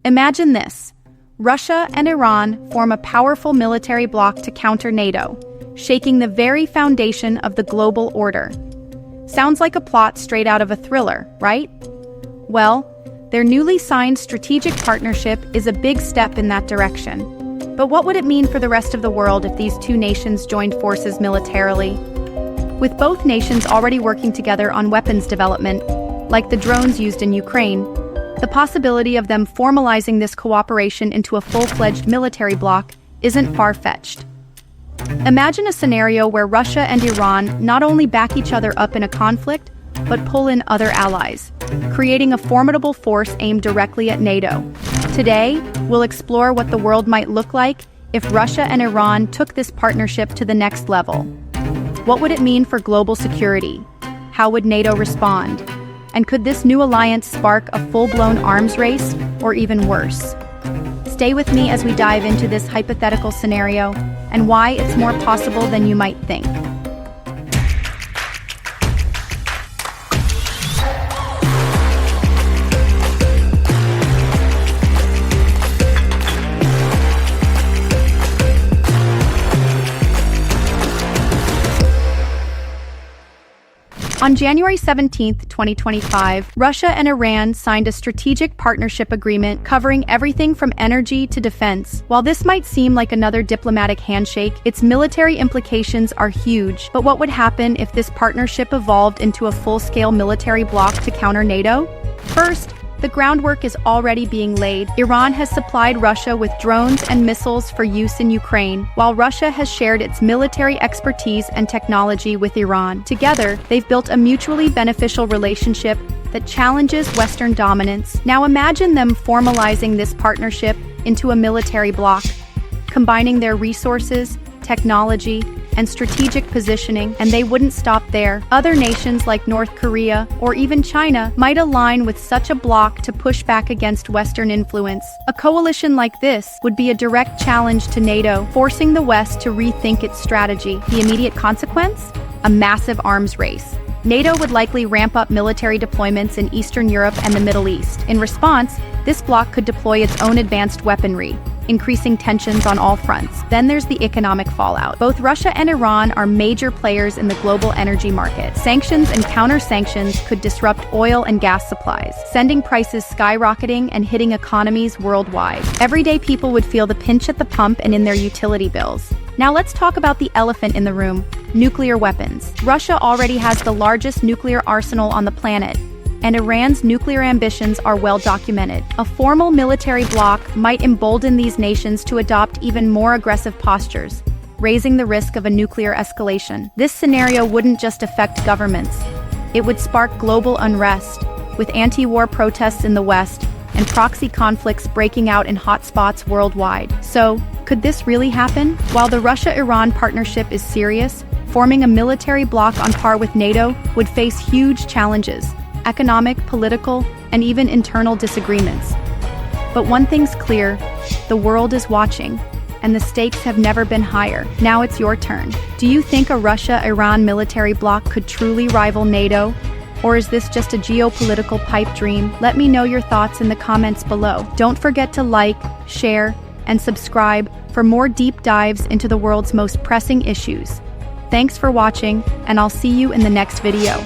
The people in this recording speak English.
Imagine this. Russia and Iran form a powerful military bloc to counter NATO, shaking the very foundation of the global order. Sounds like a plot straight out of a thriller, right? Well, their newly signed strategic partnership is a big step in that direction. But what would it mean for the rest of the world if these two nations joined forces militarily? With both nations already working together on weapons development, like the drones used in Ukraine, the possibility of them formalizing this cooperation into a full-fledged military bloc isn't far-fetched. Imagine a scenario where Russia and Iran not only back each other up in a conflict, but pull in other allies, creating a formidable force aimed directly at NATO. Today, we'll explore what the world might look like if Russia and Iran took this partnership to the next level. What would it mean for global security? How would NATO respond? And could this new alliance spark a full-blown arms race, or even worse? Stay with me as we dive into this hypothetical scenario and why it's more possible than you might think. On January 17, 2025, Russia and Iran signed a strategic partnership agreement covering everything from energy to defense. While this might seem like another diplomatic handshake, its military implications are huge. But what would happen if this partnership evolved into a full-scale military bloc to counter NATO? First, the groundwork is already being laid. Iran has supplied Russia with drones and missiles for use in Ukraine, while Russia has shared its military expertise and technology with Iran. Together, they've built a mutually beneficial relationship that challenges Western dominance. Now imagine them formalizing this partnership into a military bloc, combining their resources, technology, and strategic positioning, and they wouldn't stop there. Other nations like North Korea or even China might align with such a bloc to push back against Western influence. A coalition like this would be a direct challenge to NATO, forcing the West to rethink its strategy. The immediate consequence? A massive arms race. NATO would likely ramp up military deployments in Eastern Europe and the Middle East. In response, this bloc could deploy its own advanced weaponry, increasing tensions on all fronts. Then there's the economic fallout. Both Russia and Iran are major players in the global energy market. Sanctions and counter-sanctions could disrupt oil and gas supplies, sending prices skyrocketing and hitting economies worldwide. Everyday people would feel the pinch at the pump and in their utility bills. Now let's talk about the elephant in the room: nuclear weapons. Russia already has the largest nuclear arsenal on the planet, and Iran's nuclear ambitions are well documented. A formal military bloc might embolden these nations to adopt even more aggressive postures, raising the risk of a nuclear escalation. This scenario wouldn't just affect governments. It would spark global unrest, with anti-war protests in the West and proxy conflicts breaking out in hotspots worldwide. So, could this really happen? While the Russia-Iran partnership is serious, forming a military bloc on par with NATO would face huge challenges: economic, political, and even internal disagreements. But one thing's clear: the world is watching, and the stakes have never been higher. Now it's your turn. Do you think a Russia-Iran military bloc could truly rival NATO? Or is this just a geopolitical pipe dream? Let me know your thoughts in the comments below. Don't forget to like, share, and subscribe for more deep dives into the world's most pressing issues. Thanks for watching, and I'll see you in the next video.